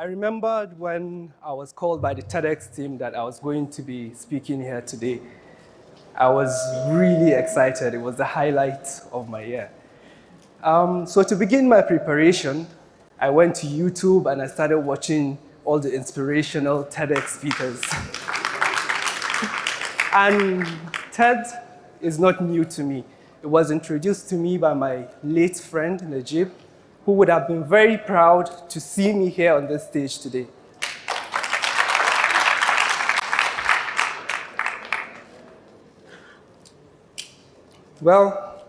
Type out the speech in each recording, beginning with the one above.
I remembered when I was called by the TEDx team that I was going to be speaking here today. I was really excited. It was the highlight of my year. So to begin my preparation, I went to YouTube and I started watching all the inspirational TEDx speakers. And TED is not new to me. It was introduced to me by my late friend, Najib, who would have been very proud to see me here on this stage today. Well,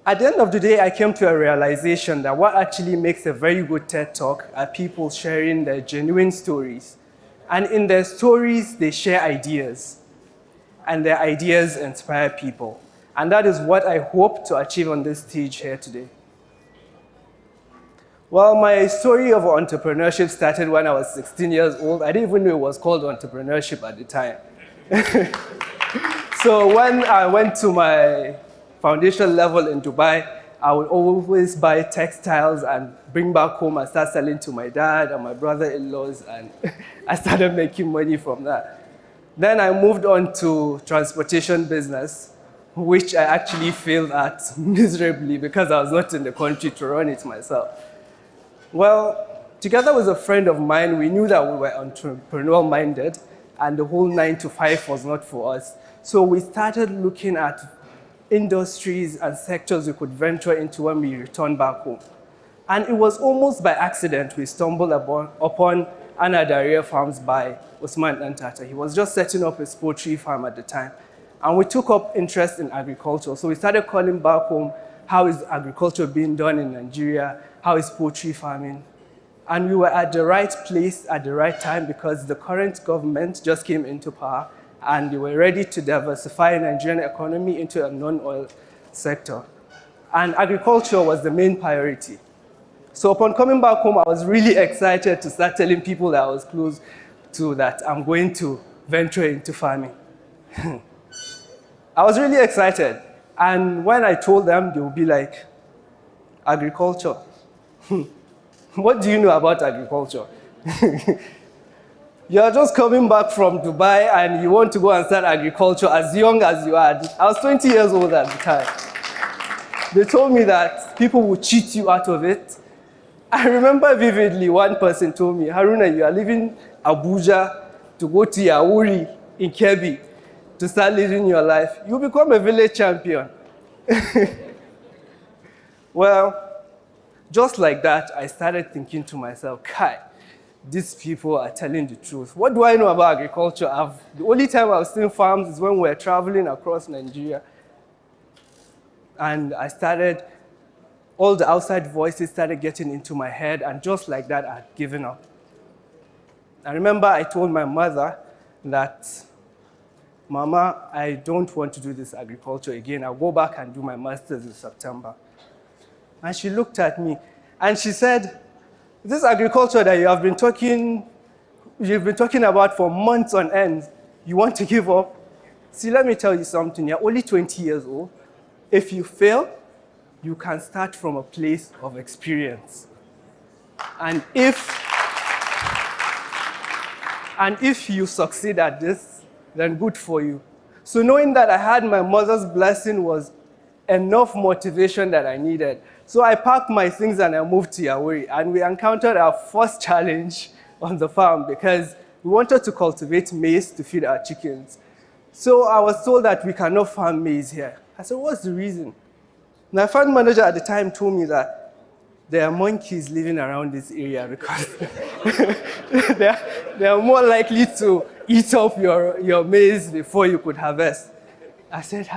at the end of the day, I came to a realization that what actually makes a very good TED Talk are people sharing their genuine stories. And in their stories, they share ideas. And their ideas inspire people. And that is what I hope to achieve on this stage here today. Well, my story of entrepreneurship started when I was 16 years old. I didn't even know it was called entrepreneurship at the time. So when I went to my foundation level in Dubai, I would always buy textiles and bring back home and start selling to my dad and my brother-in-laws, and I started making money from that. Then I moved on to transportation business, which I actually failed at miserably because I was not in the country to run it myself. Well, together with a friend of mine, we knew that we were entrepreneurial-minded and the whole 9-to-5 was not for us. So we started looking at industries and sectors we could venture into when we returned back home. And it was almost by accident we stumbled upon Anadaria Farms by Usman Antata. He was just setting up his poultry farm at the time. And we took up interest in agriculture. So we started calling back home, how is agriculture being done in Nigeria? How is poultry farming? And we were at the right place at the right time because the current government just came into power and they were ready to diversify the Nigerian economy into a non-oil sector. And agriculture was the main priority. So upon coming back home, I was really excited to start telling people that I was close to that I'm going to venture into farming. I was really excited. And when I told them, they would be like, agriculture. What do you know about agriculture? You're just coming back from Dubai and you want to go and start agriculture as young as you are. I was 20 years old at the time. They told me that people will cheat you out of it. I remember vividly one person told me, Haruna, you are leaving Abuja to go to Yauri in Kebbi to start living your life. You'll become a village champion. Well, just like that, I started thinking to myself, Kai, these people are telling the truth. What do I know about agriculture? The only time I've seen farms is when we were traveling across Nigeria. And I started, all the outside voices started getting into my head, and just like that, I had given up. I remember I told my mother that, Mama, I don't want to do this agriculture again. I'll go back and do my master's in September. And she looked at me and she said, this agriculture that you've been talking about for months on end, you want to give up? See, let me tell you something. You're only 20 years old. If you fail, you can start from a place of experience. And if you succeed at this, then good for you. So knowing that I had my mother's blessing was enough motivation that I needed. So I packed my things and I moved to Yauri, and we encountered our first challenge on the farm because we wanted to cultivate maize to feed our chickens. So I was told that we cannot farm maize here. I said, what's the reason? My farm manager at the time told me that there are monkeys living around this area because they are more likely to eat up your maize before you could harvest. I said,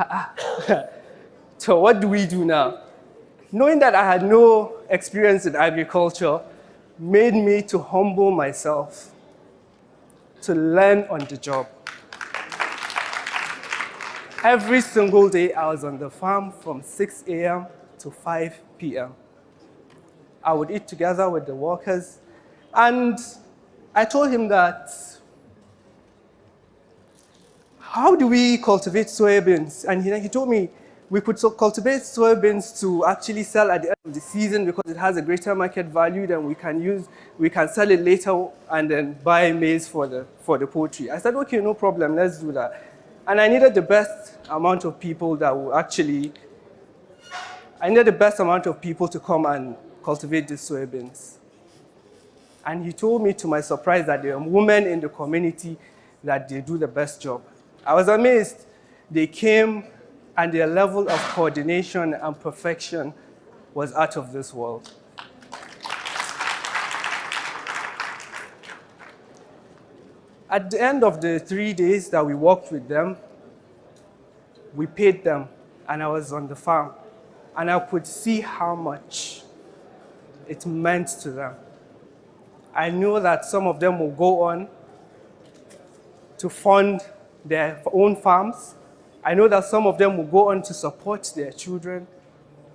so what do we do now? Knowing that I had no experience in agriculture made me to humble myself, to learn on the job. Every single day I was on the farm from 6 a.m. to 5 p.m. I would eat together with the workers, and I told him that, how do we cultivate soybeans? And he told me, we could cultivate soybeans to actually sell at the end of the season because it has a greater market value. Then we can sell it later and then buy maize for the poultry. I said, okay, no problem, let's do that. And I needed the best amount of people that will actually, I needed the best amount of people to come and cultivate these soybeans. And he told me, to my surprise, that there are women in the community that they do the best job. I was amazed. They came, and their level of coordination and perfection was out of this world. At the end of the 3 days that we worked with them, we paid them, and I was on the farm, and I could see how much it meant to them. I knew that some of them will go on to fund their own farms. I know that some of them will go on to support their children.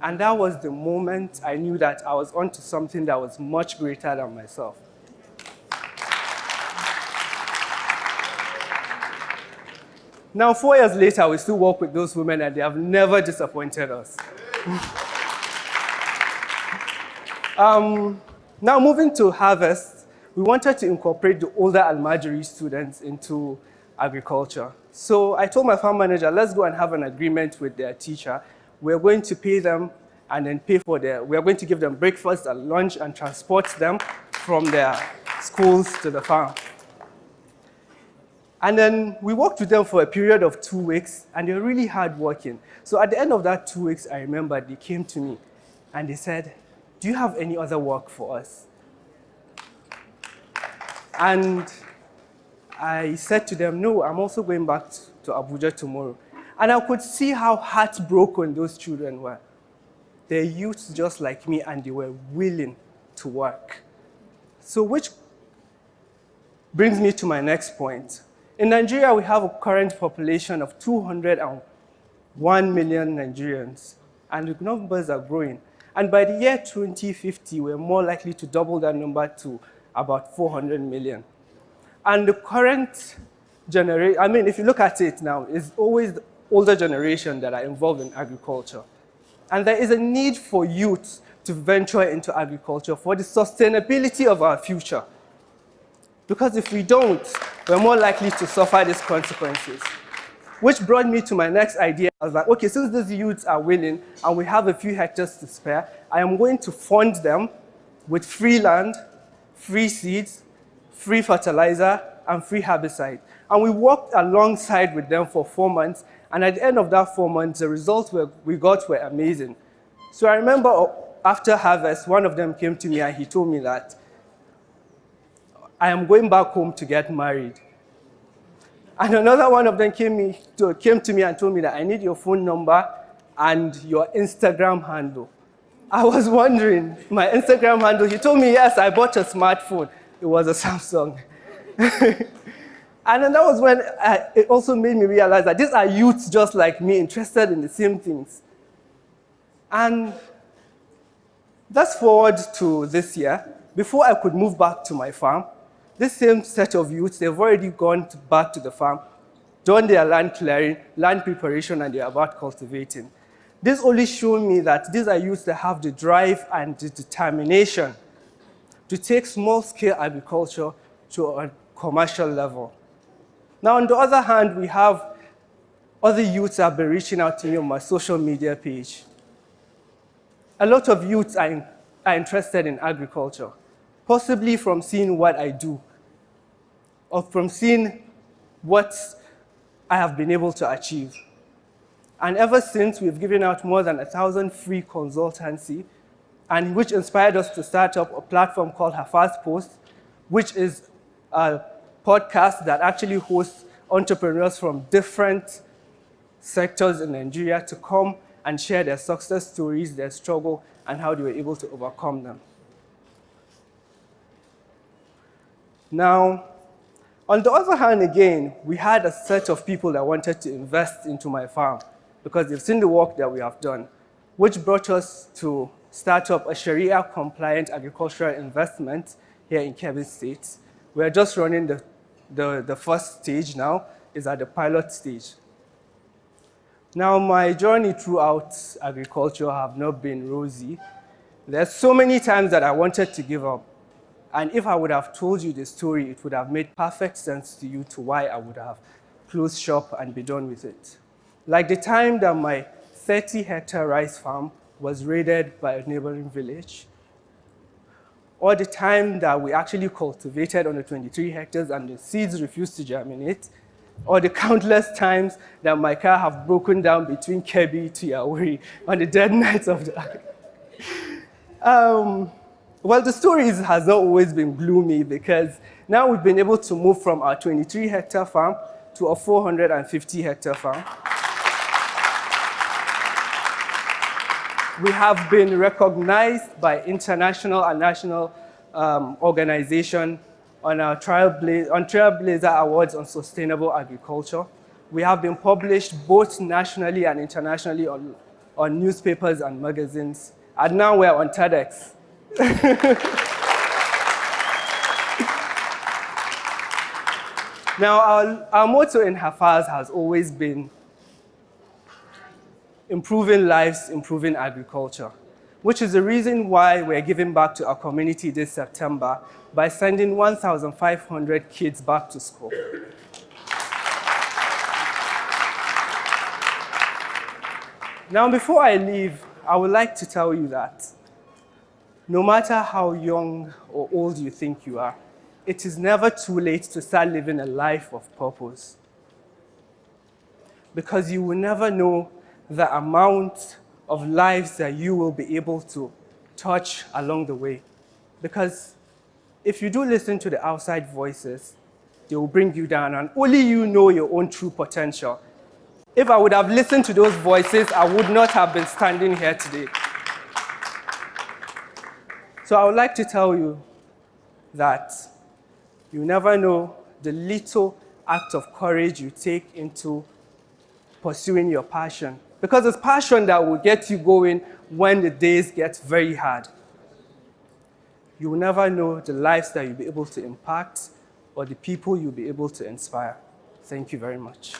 And that was the moment I knew that I was onto something that was much greater than myself. Now, 4 years later, we still work with those women, and they have never disappointed us. Now, moving to harvest, we wanted to incorporate the older Almajiri students into agriculture. So I told my farm manager, let's go and have an agreement with their teacher. We're going to pay them and then we're going to give them breakfast and lunch and transport them from their schools to the farm. And then we worked with them for a period of 2 weeks, and they were really hardworking. So at the end of that 2 weeks, I remember they came to me and they said, do you have any other work for us? And I said to them, no, I'm also going back to Abuja tomorrow. And I could see how heartbroken those children were. They're youths just like me, and they were willing to work. So which brings me to my next point. In Nigeria, we have a current population of 201 million Nigerians, and the numbers are growing. And by the year 2050, we're more likely to double that number to about 400 million. And the current generation, I mean, if you look at it now, it's always the older generation that are involved in agriculture. And there is a need for youth to venture into agriculture for the sustainability of our future. Because if we don't, we're more likely to suffer these consequences. Which brought me to my next idea. I was like, okay, since these youths are willing and we have a few hectares to spare, I am going to fund them with free land, free seeds, free fertilizer, and free herbicide. And we worked alongside with them for 4 months, and at the end of that 4 months, the results we got were amazing. So I remember after harvest, one of them came to me and he told me that I am going back home to get married. And another one of them came to me and told me that I need your phone number and your Instagram handle. I was wondering, my Instagram handle, he told me, yes, I bought a smartphone. It was a Samsung. And then that was when it also made me realize that these are youths just like me, interested in the same things. And fast forward to this year, before I could move back to my farm, this same set of youths, they've already gone back to the farm, done their land clearing, land preparation, and they're about cultivating. This only showed me that these are youths that have the drive and the determination to take small-scale agriculture to a commercial level. Now, on the other hand, we have other youths that have been reaching out to me on my social media page. A lot of youths are interested in agriculture, possibly from seeing what I do, or from seeing what I have been able to achieve. And ever since, we've given out more than 1,000 free consultancy, and which inspired us to start up a platform called Her First Post, which is a podcast that actually hosts entrepreneurs from different sectors in Nigeria to come and share their success stories, their struggle, and how they were able to overcome them. Now, on the other hand, again, we had a set of people that wanted to invest into my farm because they've seen the work that we have done, which brought us to start up a Sharia-compliant agricultural investment here in Kebbi State. We're just running the first stage now, is at the pilot stage. Now, my journey throughout agriculture have not been rosy. There's so many times that I wanted to give up. And if I would have told you the story, it would have made perfect sense to you to why I would have closed shop and be done with it. Like the time that my 30-hectare rice farm was raided by a neighboring village, or the time that we actually cultivated on the 23 hectares and the seeds refused to germinate, or the countless times that my car have broken down between Kebbi to Yauri on the dead nights of the... Well, the story has not always been gloomy because now we've been able to move from our 23-hectare farm to a 450-hectare farm. We have been recognized by international and national organizations on our Trailblazer Awards on Sustainable Agriculture. We have been published both nationally and internationally on newspapers and magazines. And now we're on TEDx. Now, our motto in Hafaz has always been improving lives, improving agriculture, which is the reason why we're giving back to our community this September by sending 1,500 kids back to school. Now, before I leave, I would like to tell you that no matter how young or old you think you are, it is never too late to start living a life of purpose. Because you will never know the amount of lives that you will be able to touch along the way. Because if you do listen to the outside voices, they will bring you down, and only you know your own true potential. If I would have listened to those voices, I would not have been standing here today. So I would like to tell you that you never know the little act of courage you take into pursuing your passion. Because it's passion that will get you going when the days get very hard. You will never know the lives that you'll be able to impact or the people you'll be able to inspire. Thank you very much.